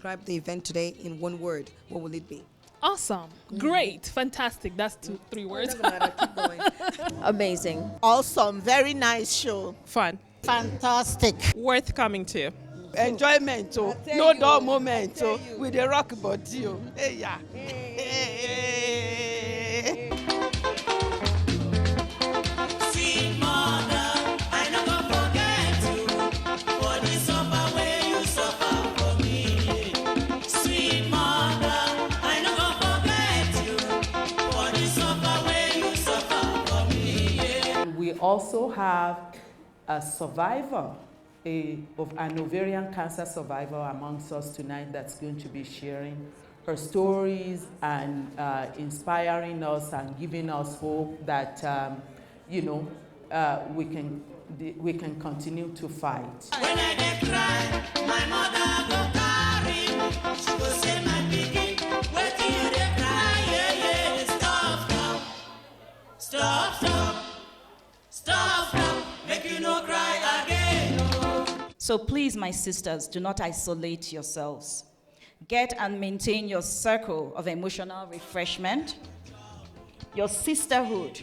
describe the event today in one word, what will it be? Awesome. Great. Fantastic. That's 3 words. Doesn't matter, keep going. Amazing. Awesome. Very nice show. Fun. Fantastic. Worth coming to. Enjoyment, oh. No dull moment, oh. With the rock body, oh. Hey, yeah. Sweet mother, I never forget you. For the suffer where you suffer for me. Sweet mother, I never forget you. For the suffer where you suffer for me. We also have a survivor, of an ovarian cancer survivor amongst us tonight that's going to be sharing her stories and inspiring us and giving us hope that, we can continue to fight. When I dey cry, my mother go carry me. She go say, my pikin, wetin you dey cry? Yeah, yeah. Stop, make you no cry again. So please, my sisters, do not isolate yourselves. Get and maintain your circle of emotional refreshment, your sisterhood,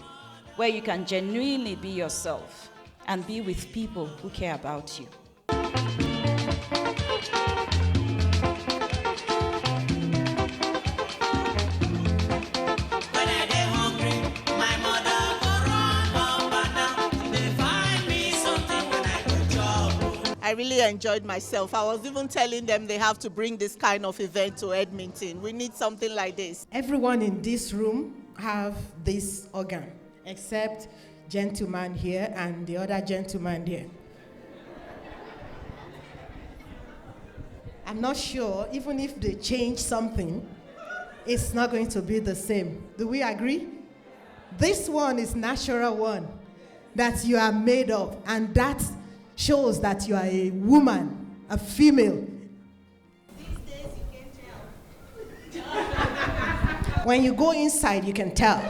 where you can genuinely be yourself and be with people who care about you. When I dey hungry, my mother go run up and down. She dey find me something when I go chop. I really enjoyed myself. I was even telling them they have to bring this kind of event to Edmonton. We need something like this. Everyone in this room have this organ, except gentleman here and the other gentleman there. I'm not sure, even if they change something, it's not going to be the same. Do we agree? This one is natural one that you are made of, and that shows that you are a woman, a female. These days you can tell. When you go inside, you can tell.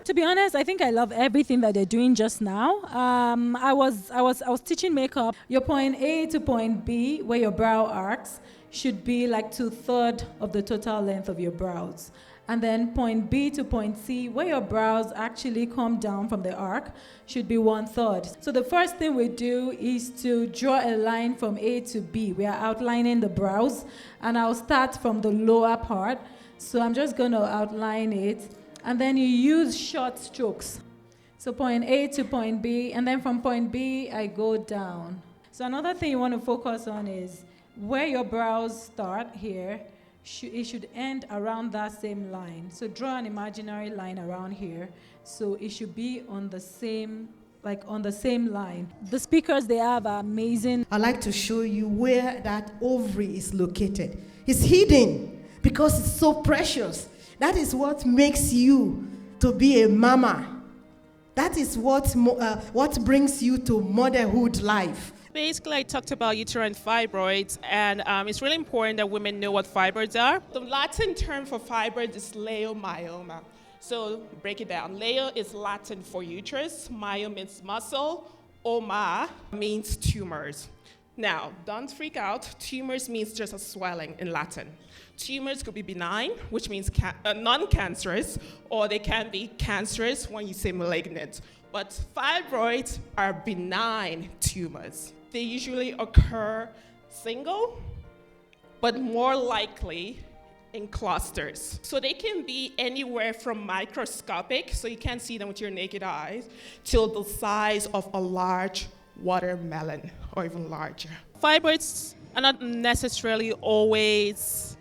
To be honest, I think I love everything that they're doing just now. I was teaching makeup. Your point A to point B, where your brow arcs, should be like 2/3 of the total length of your brows. And then point B to point C, where your brows actually come down from the arc, should be 1/3. So the first thing we do is to draw a line from A to B. We are outlining the brows, and I'll start from the lower part. So I'm just going to outline it. And then you use short strokes. So point A to point B, and then from point B, I go down. So another thing you want to focus on is where your brows start here, it should end around that same line. So draw an imaginary line around here. So it should be on the same line. The speakers they have are amazing. I'd like to show you where that ovary is located. It's hidden because it's so precious. That is what makes you to be a mama. That is what brings you to motherhood life. Basically, I talked about uterine fibroids, and it's really important that women know what fibroids are. The Latin term for fibroids is leiomyoma. So break it down. Leo is Latin for uterus, myo means muscle, oma means tumors. Now, don't freak out. Tumors means just a swelling in Latin. Tumors could be benign, which means non-cancerous, or they can be cancerous when you say malignant. But fibroids are benign tumors. They usually occur single, but more likely in clusters. So they can be anywhere from microscopic, so you can't see them with your naked eyes, till the size of a large watermelon or even larger. Fibroids are not necessarily always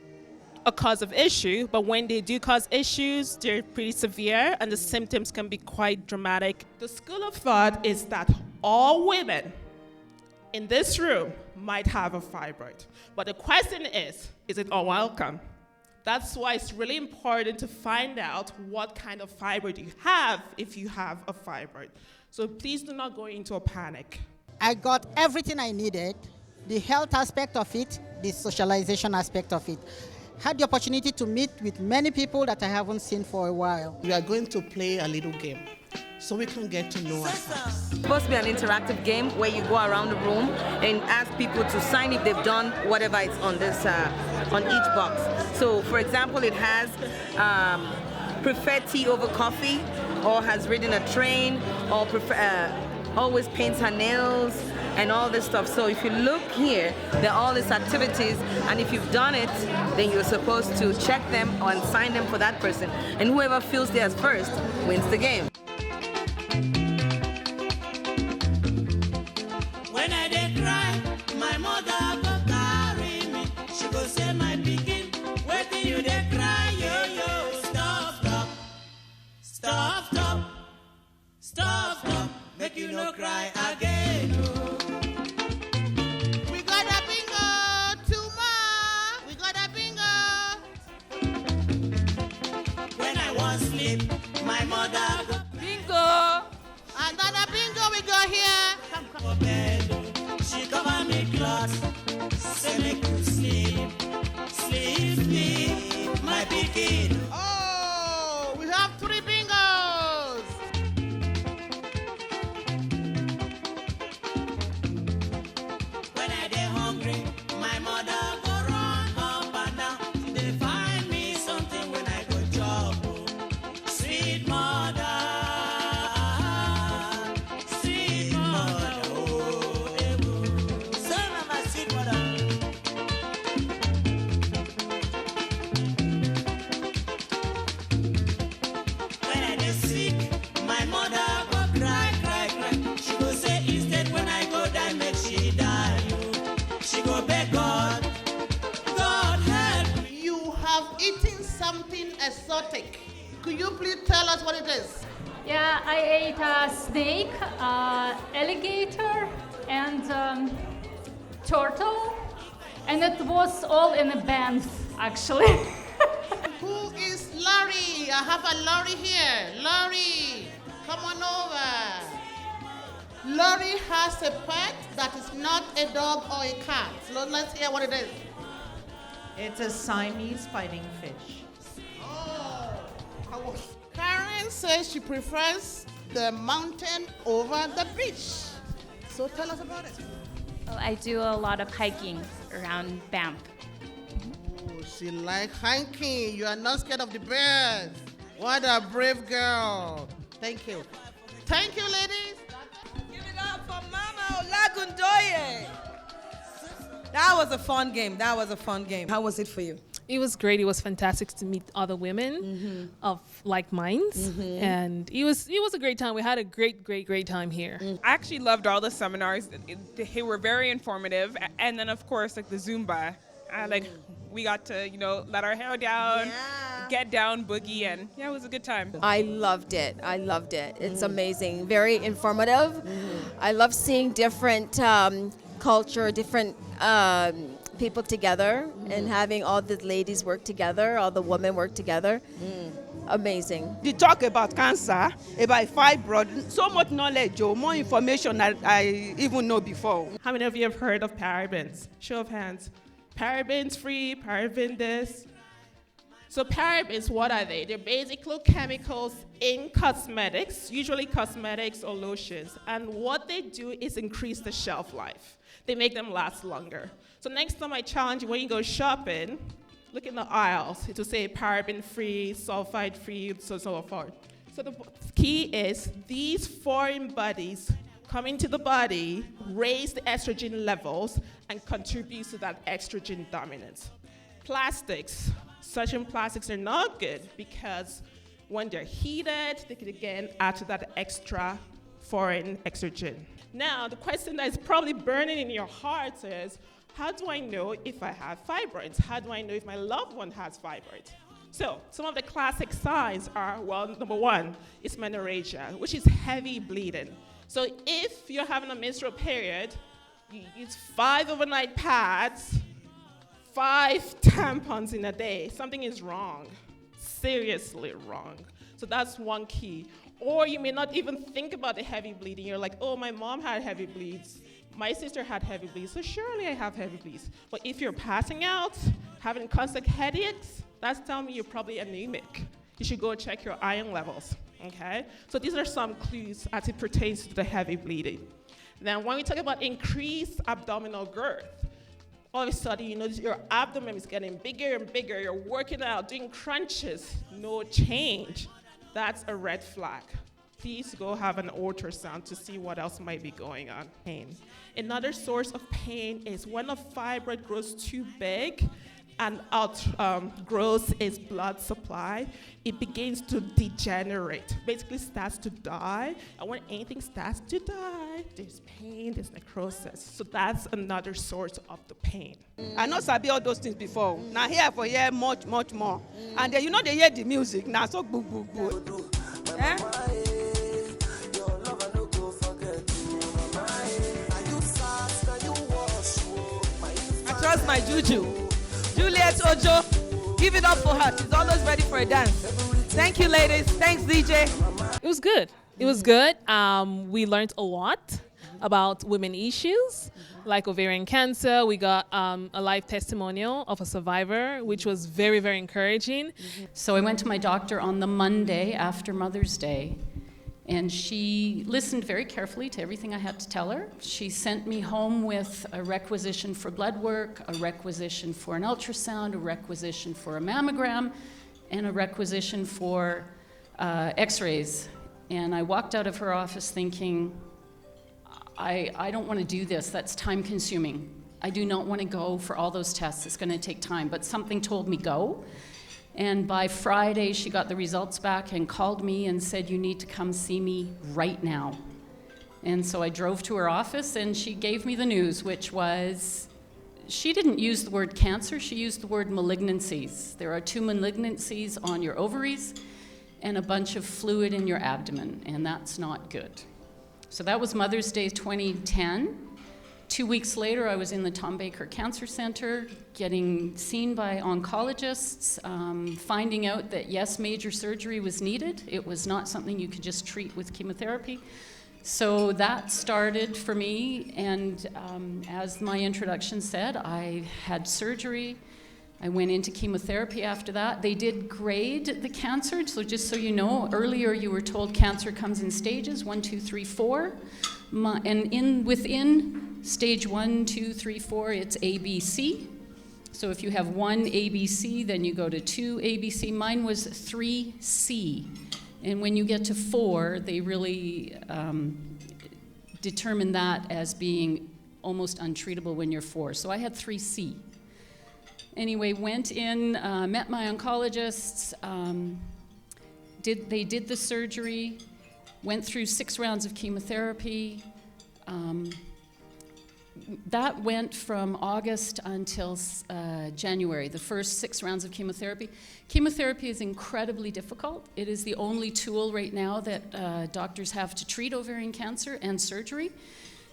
a cause of issue, but when they do cause issues, they're pretty severe and the symptoms can be quite dramatic. The school of thought is that all women in this room might have a fibroid. But the question is it unwelcome? That's why it's really important to find out what kind of fibroid you have if you have a fibroid. So please do not go into a panic. I got everything I needed, the health aspect of it, the socialization aspect of it. Had the opportunity to meet with many people that I haven't seen for a while. We are going to play a little game. so we can get to know ourselves. It's supposed to be an interactive game where you go around the room and ask people to sign if they've done whatever is on this on each box. So, for example, it has prefer tea over coffee, or has ridden a train, or always paints her nails, and all this stuff. So if you look here, there are all these activities, and if you've done it, then you're supposed to check them and sign them for that person. And whoever feels theirs first wins the game. When I dey cry, my mother go carry me. She go say, my pikin, wetin you dey cry, yo yo. Stop, make you no cry again. Oh. We got a bingo, Tuma. We got a bingo. When I want sleep, my mother go bingo. Another bingo we got here. Come for bed. She cover me clothes, say make you sleep, my pikin. Oh, we have 3 bingos. When I dey hungry, my mother go run up and down. They find me something when I go chop. Oh. Sweet mother, oh, so my sweet mother. When I dey sick, my mother go cry. She go say instead when I go die, make she die. She go beg God, God help. You have eaten something exotic. Could you please tell us what it is? Yeah, I ate a snake, alligator, and turtle, and it was all in a band, actually. Who is Laurie? I have a Laurie here. Laurie, come on over. Laurie has a pet that is not a dog or a cat. So let's hear what it is. It's a Siamese fighting fish. Oh, Karen says she prefers the mountain over the beach. So tell us about it. Well, I do a lot of hiking around Banff. Oh, she likes hiking. You are not scared of the bears. What a brave girl. Thank you. Thank you, ladies. Give it up for Mama Olagundoye. That was a fun game. How was it for you? It was great. It was fantastic to meet other women of like minds, and it was a great time. We had a great time here. I actually loved all the seminars. They were very informative, and then of course like the Zumba, we got to let our hair down, get down, boogie, and it was a good time. I loved it. It's amazing. Very informative. I love seeing different culture, different people together, and having all the ladies work together, all the women work together. Amazing. You talk about cancer, about fibroid, so much knowledge, more information that I even know before. How many of you have heard of parabens? Show of hands. Parabens free, paraben this. So parabens, what are they? They're basically chemicals in cosmetics, usually cosmetics or lotions. And what they do is increase the shelf life. They make them last longer. So next time I challenge you, when you go shopping, look in the aisles. It will say paraben-free, sulfide-free, so forth. So the key is these foreign bodies come into the body, raise the estrogen levels, and contribute to that estrogen dominance. Plastics, certain plastics are not good because when they're heated, they can again add to that extra foreign estrogen. Now, the question that is probably burning in your heart is, how do I know if I have fibroids? How do I know if my loved one has fibroids? So, some of the classic signs are, well, number one is menorrhagia, which is heavy bleeding. So if you're having a menstrual period, you use 5 overnight pads, 5 tampons in a day. Something is wrong, seriously wrong. So that's one key. Or you may not even think about the heavy bleeding. You're like, oh, my mom had heavy bleeds. My sister had heavy bleeds, so surely I have heavy bleeds. But if you're passing out, having constant headaches, that's telling me you're probably anemic. you should go check your iron levels, okay? So these are some clues as it pertains to the heavy bleeding. Then when we talk about increased abdominal girth, all of a sudden you notice your abdomen is getting bigger and bigger, you're working out, doing crunches, no change. That's a red flag. Please go have an ultrasound to see what else might be going on. Pain. Another source of pain is when a fibroid grows too big and outgrows its blood supply, it begins to degenerate, basically starts to die. And when anything starts to die, there's pain, there's necrosis. So that's another source of the pain. I know sabi all those things before. Now here for hear much more. And then they hear the music. Now so boo boo boo. Eh? I trust my juju. Juliet Ojo, give it up for her. She's always ready for a dance. Thank you, ladies. Thanks, DJ. It was good. It was good. We learned a lot about women issues like ovarian cancer. We got a live testimonial of a survivor, which was very, very encouraging. So I went to my doctor on the Monday after Mother's Day, and she listened very carefully to everything I had to tell her. She sent me home with a requisition for blood work, a requisition for an ultrasound, a requisition for a mammogram, and a requisition for x-rays. And I walked out of her office thinking, I don't want to do this. That's time consuming. I do not want to go for all those tests. It's going to take time. But something told me go. And by Friday, she got the results back and called me and said, you need to come see me right now. And so I drove to her office and she gave me the news, which was, she didn't use the word cancer, she used the word malignancies. There are 2 malignancies on your ovaries and a bunch of fluid in your abdomen, and that's not good. So that was Mother's Day 2010. 2 weeks later, I was in the Tom Baker Cancer Center, getting seen by oncologists, finding out that yes, major surgery was needed. It was not something you could just treat with chemotherapy. So that started for me, and as my introduction said, I had surgery. I went into chemotherapy after that. They did grade the cancer, so just so you know, earlier you were told cancer comes in stages, 1, 2, 3, 4. And within stage 1, 2, 3, 4, it's ABC. So if you have 1 ABC, then you go to 2 ABC. Mine was 3C. And when you get to 4, they really determine that as being almost untreatable when you're 4. So I had 3C. Anyway, went in, met my oncologists, they did the surgery, went through 6 rounds of chemotherapy. That went from August until January, the first 6 rounds of chemotherapy. Chemotherapy is incredibly difficult. It is the only tool right now that doctors have to treat ovarian cancer and surgery.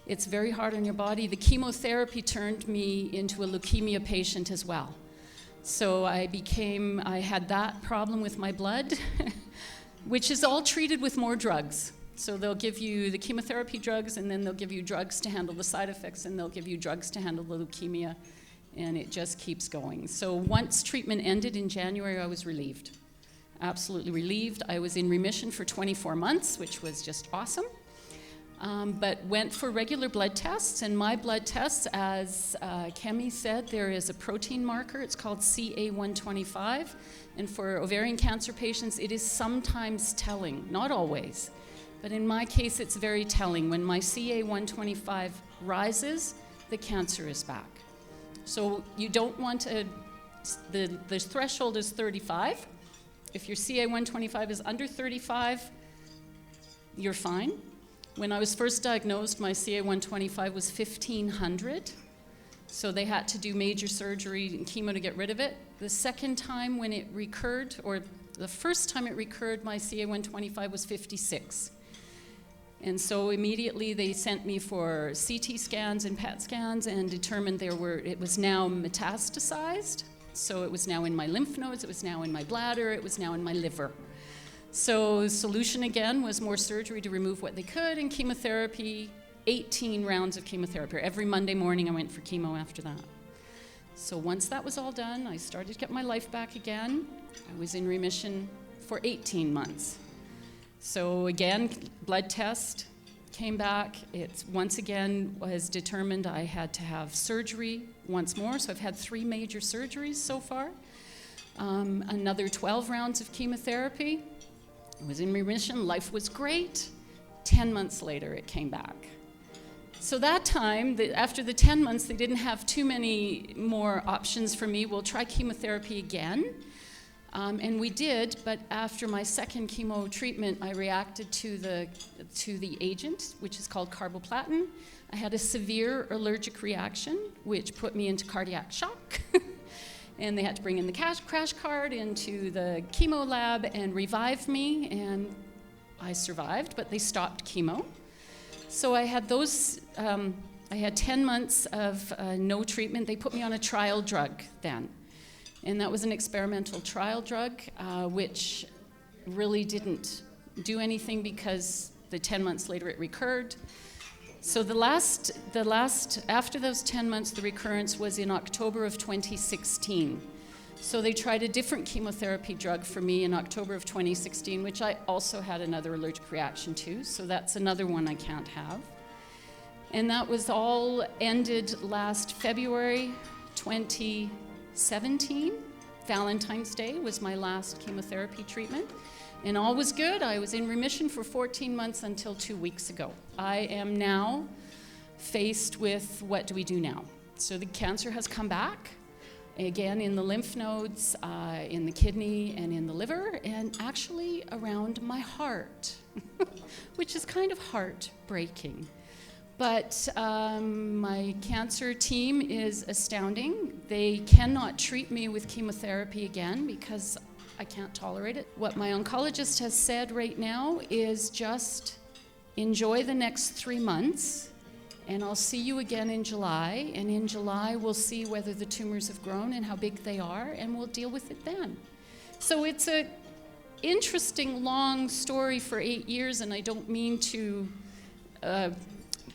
It's very hard on your body. The chemotherapy turned me into a leukemia patient as well. So I had that problem with my blood, which is all treated with more drugs. So they'll give you the chemotherapy drugs, and then they'll give you drugs to handle the side effects, and they'll give you drugs to handle the leukemia, and it just keeps going. So once treatment ended in January, I was relieved, absolutely relieved. I was in remission for 24 months, which was just awesome. But went for regular blood tests, and my blood tests, as Kemi said, there is a protein marker. It's called CA125, and for ovarian cancer patients, it is sometimes telling, not always, but in my case, it's very telling. When my CA125 rises, the cancer is back. So you don't want the threshold is 35. If your CA125 is under 35, you're fine. When I was first diagnosed, my CA125 was 1,500. So they had to do major surgery and chemo to get rid of it. The second time when it recurred, or the first time it recurred, my CA125 was 56. And so immediately they sent me for CT scans and PET scans and determined it was now metastasized. So it was now in my lymph nodes, it was now in my bladder, it was now in my liver. So the solution again was more surgery to remove what they could, and chemotherapy, 18 rounds of chemotherapy. Every Monday morning I went for chemo after that. So once that was all done, I started to get my life back again. I was in remission for 18 months. So again, blood test came back. It once again was determined I had to have surgery once more. So I've had 3 major surgeries so far. Another 12 rounds of chemotherapy. I was in remission. Life was great. 10 months later, it came back. So that time, after the 10 months, they didn't have too many more options for me. We'll try chemotherapy again. And we did, but after my second chemo treatment, I reacted to the agent, which is called carboplatin. I had a severe allergic reaction, which put me into cardiac shock. And they had to bring in the crash cart into the chemo lab and revive me, and I survived, but they stopped chemo. So I had I had 10 months of no treatment. They put me on a trial drug then. And that was an experimental trial drug, which really didn't do anything because the 10 months later it recurred. So after those 10 months, the recurrence was in October of 2016. So they tried a different chemotherapy drug for me in October of 2016, which I also had another allergic reaction to. So that's another one I can't have. And that was all ended last February 2017. Valentine's Day was my last chemotherapy treatment. And all was good. I was in remission for 14 months until 2 weeks ago. I am now faced with what do we do now? So the cancer has come back, again in the lymph nodes, in the kidney, and in the liver, and actually around my heart, which is kind of heartbreaking. But my cancer team is astounding. They cannot treat me with chemotherapy again because I can't tolerate it. What my oncologist has said right now is just enjoy the next 3 months, and I'll see you again in July. And in July, we'll see whether the tumors have grown and how big they are, and we'll deal with it then. So it's an interesting, long story for 8 years, and I don't mean to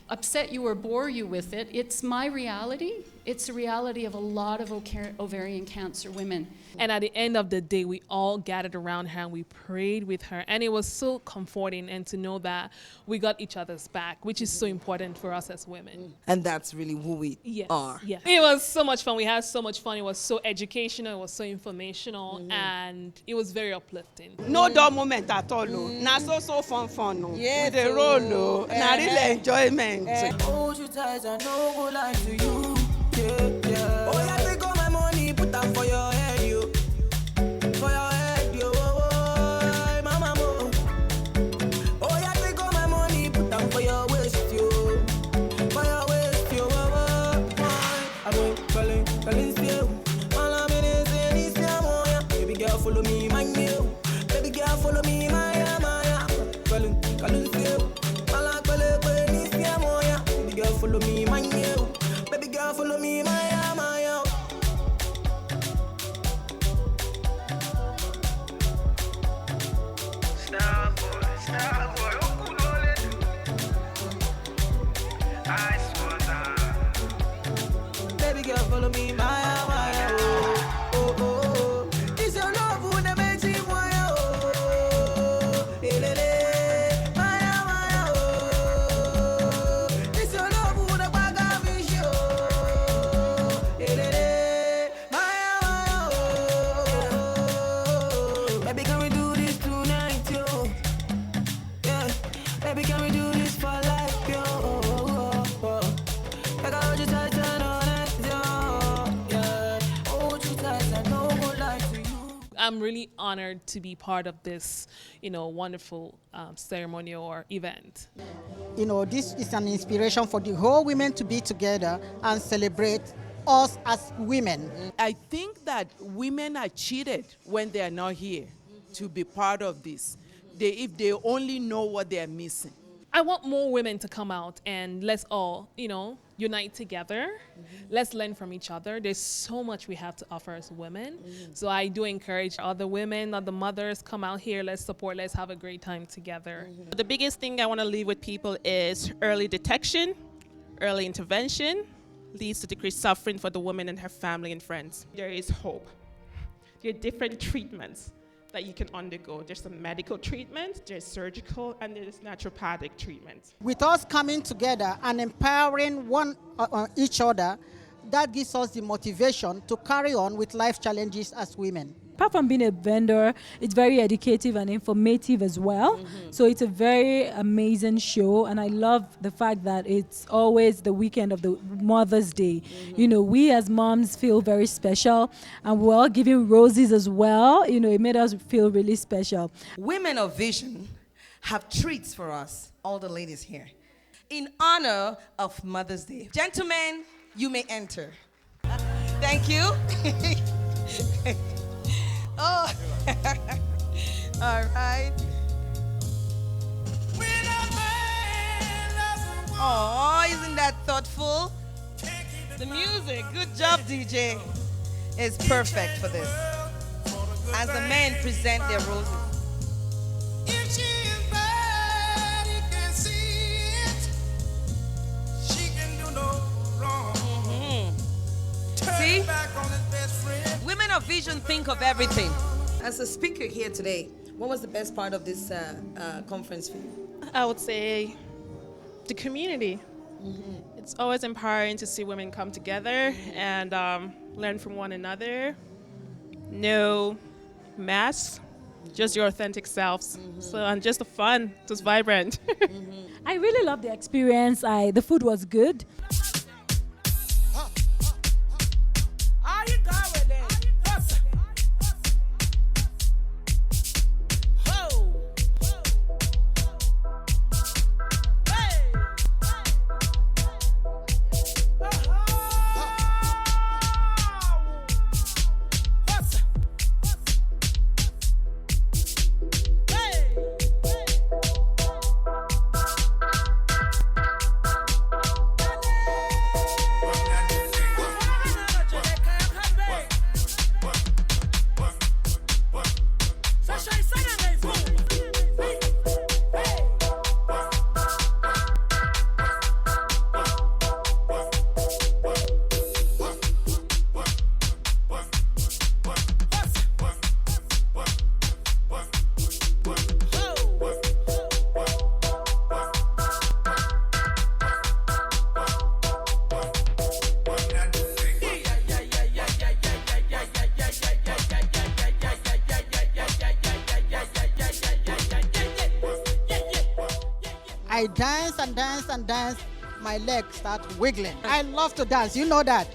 upset you or bore you with it. It's my reality. It's the reality of a lot of ovarian cancer women. And at the end of the day, we all gathered around her and we prayed with her. And it was so comforting, and to know that we got each other's back, which is so important for us as women. And that's really who we are. Yes. It was so much fun. We had so much fun. It was so educational. It was so informational. And it was very uplifting. No dull moment at all. Na so fun. No. Yes, with the roll. Na really enjoyment. Hold you tight, I no go lie to you. Yeah. Oh, yeah, take all my money, put them for your head, yo. For your head, yo. Oh, mama, mo. Oh, yeah, take all my money, put them for your waist, yo. For your waist, yo. I'm calling still. All I'm in is this, baby girl, follow me, my meal. Baby girl, follow me, my. Calling still. All I'm calling this, baby girl, follow me, my meal. Baby girl, follow me, my. Baby girl, follow me, my. Oh. It's your love who never makes me wire. Oh, my. Oh, it's your love who never got me show. My. Oh, baby, can we do this tonight, yo? Yeah, baby, can we do this for life, yo? Like I hold you tight and all that, yo. Yeah, hold you tight and no go lie to you. I'm really honored to be part of this, wonderful ceremony or event. This is an inspiration for the whole women to be together and celebrate us as women. I think that women are cheated when they are not here to be part of this. If they only know what they are missing. I want more women to come out and let's all, unite together. Let's learn from each other. There's so much we have to offer as women. So I do encourage other women, other mothers, come out here, let's support, let's have a great time together. The biggest thing I want to leave with people is early detection, early intervention leads to decreased suffering for the woman and her family and friends. There is hope. There are different treatments that you can undergo. There's some medical treatment, there's surgical, and there's naturopathic treatment. With us coming together and empowering each other, that gives us the motivation to carry on with life challenges as women. Apart from being a vendor, it's very educative and informative as well. So it's a very amazing show, and I love the fact that it's always the weekend of the Mother's Day. You know, we as moms feel very special, and we're all giving roses as well. You know, it made us feel really special. Women of Vision have treats for us, all the ladies here, in honor of Mother's Day. Gentlemen, you may enter. Thank you. Oh, all right. Oh, isn't that thoughtful? The music, good job, DJ, is perfect for this. As the men present their roses. If she is bad, he can see it. She can do no wrong. See? Back on his best friend. Women of Vision think of everything. As a speaker here today, what was the best part of this conference for you? I would say the community. It's always empowering to see women come together and learn from one another. No masks, just your authentic selves. So, and just the fun, just vibrant. I really loved the experience. The food was good. I dance and dance and dance, my legs start wiggling. I love to dance, you know that.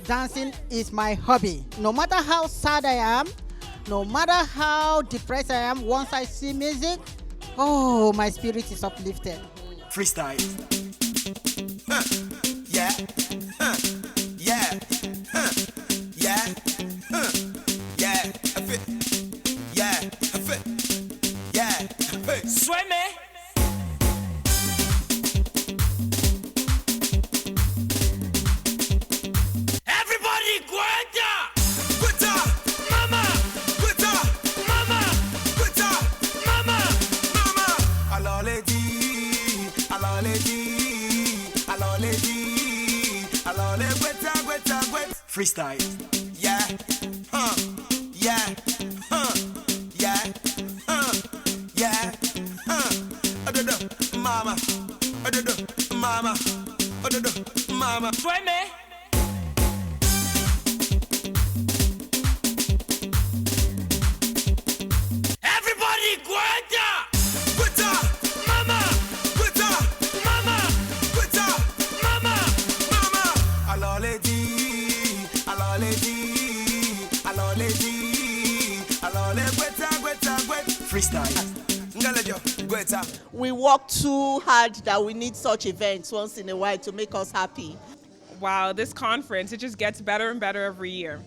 Dancing is my hobby. No matter how sad I am, no matter how depressed I am, once I see music, oh, my spirit is uplifted. Freestyle. Huh. Yeah. Huh. Yeah. Huh. Yeah. Huh. Yeah. I fit. Yeah. I fit. Yeah. Hey. Sway me. Freestyle. Yeah. Yeah. Yeah. Yeah. Mama. Mama. Mama. Sway me. Everybody guarda. Guarda. Mama. Guarda. Mama. Guarda. Mama. Mama. Aloledi. Freestyle. We work too hard that we need such events once in a while to make us happy. Wow, this conference, it just gets better and better every year.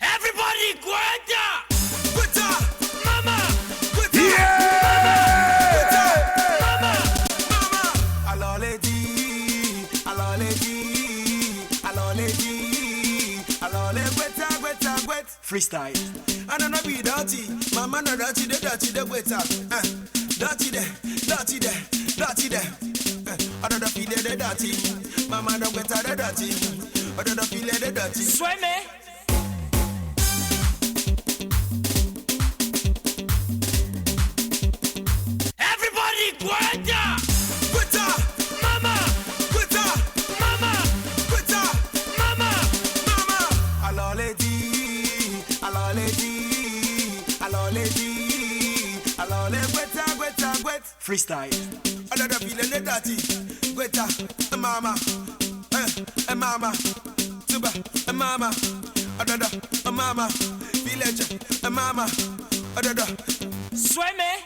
Everybody guarda. Mama. Freestyle. I don't know be dirty. Mama no dirty, the waiter. Dirty there. I don't know feel the dirty. Mama no waiter the dirty. Sueme. Everybody, Guanta! Guanta! Mama! Guanta! Mama! Guanta! Mama! Mama! Alors les dit, alors les dit, alors les dit, alors les Guetta, Guetta, Guetta. Freestyle. Alors the feeling the dirty. Guetta, mama, mama, tuba, mama, adada, mama, village, mama, adada. Sueme.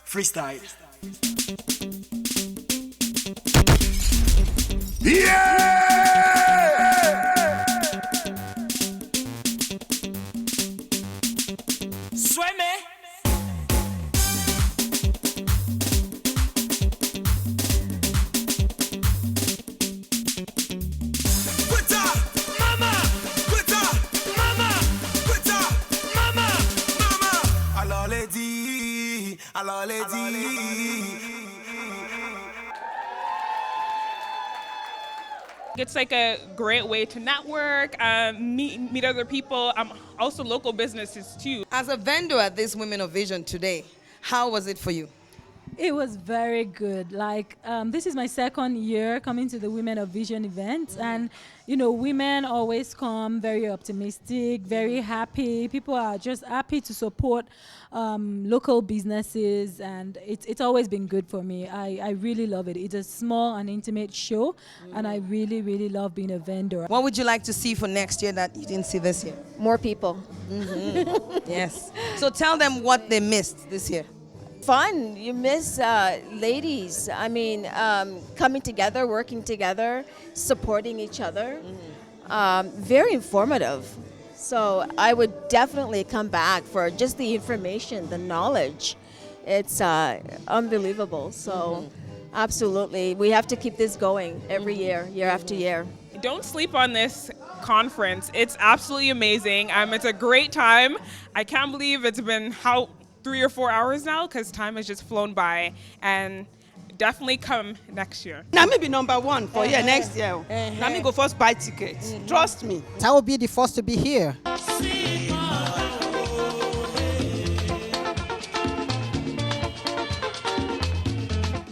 Freestyle. Sueme. Guetta, mama, Guetta, mama, Guetta, mama, mama. Alors les dit, alors les dit. It's like a great way to network, meet other people, also local businesses too. As a vendor at this Women of Vision today, how was it for you? It was very good. Like, this is my second year coming to the Women of Vision event. And, you know, women always come very optimistic, very happy. People are just happy to support local businesses. And it's always been good for me. I really love it. It's a small and intimate show. And I really, really love being a vendor. What would you like to see for next year that you didn't see this year? More people. Yes. So tell them what they missed this year. Fun. You miss ladies. I mean, coming together, working together, supporting each other. Very informative. So I would definitely come back for just the information, the knowledge. It's unbelievable. So absolutely, we have to keep this going every year, year after year. Don't sleep on this conference. It's absolutely amazing. It's a great time. I can't believe it's been 3 or 4 hours now, because time has just flown by, and definitely come next year. Now me be number one for here next year. Now me go first buy tickets. Trust me. I will be the first to be here.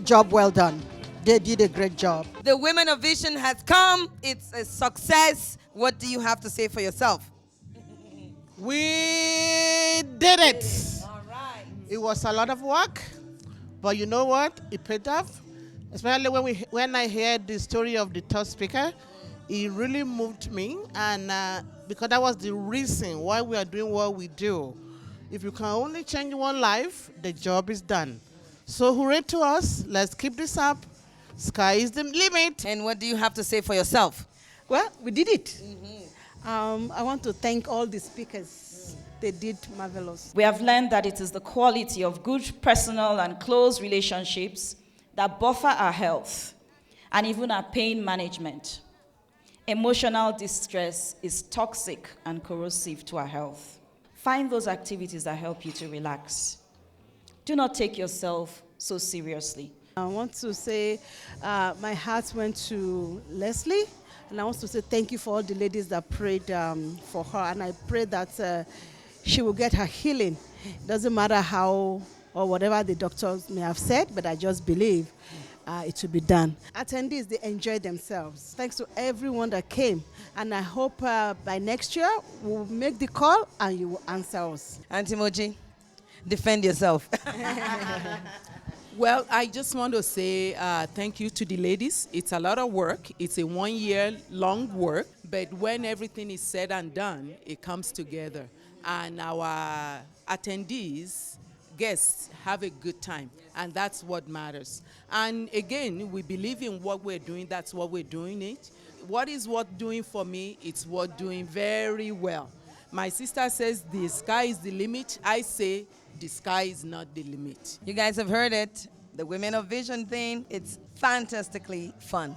Job well done. They did a great job. The Women of Vision has come. It's a success. What do you have to say for yourself? We did it. It was a lot of work, but you know what? It paid off. Especially when I heard the story of the third speaker, it really moved me, and because that was the reason why we are doing what we do. If you can only change one life, the job is done. So hooray to us. Let's keep this up. Sky is the limit. And what do you have to say for yourself? Well, we did it. I want to thank all the speakers. They did marvelous. We have learned that it is the quality of good personal and close relationships that buffer our health and even our pain management. Emotional distress is toxic and corrosive to our health. Find those activities that help you to relax. Do not take yourself so seriously. I want to say my heart went to Leslie, and I want to say thank you for all the ladies that prayed for her, and I pray that she will get her healing. It doesn't matter how or whatever the doctors may have said, but I just believe it will be done. Attendees, they enjoyed themselves. Thanks to everyone that came, and I hope by next year we'll make the call and you will answer us. Auntie Moji, defend yourself. Well, I just want to say thank you to the ladies. It's a lot of work. It's a 1 year long work, but when everything is said and done, it comes together. And our attendees, guests, have a good time. And that's what matters. And again, we believe in what we're doing. That's what we're doing it. What is worth doing for me? It's worth doing very well. My sister says the sky is the limit. I say the sky is not the limit. You guys have heard it. The Women of Vision thing, it's fantastically fun.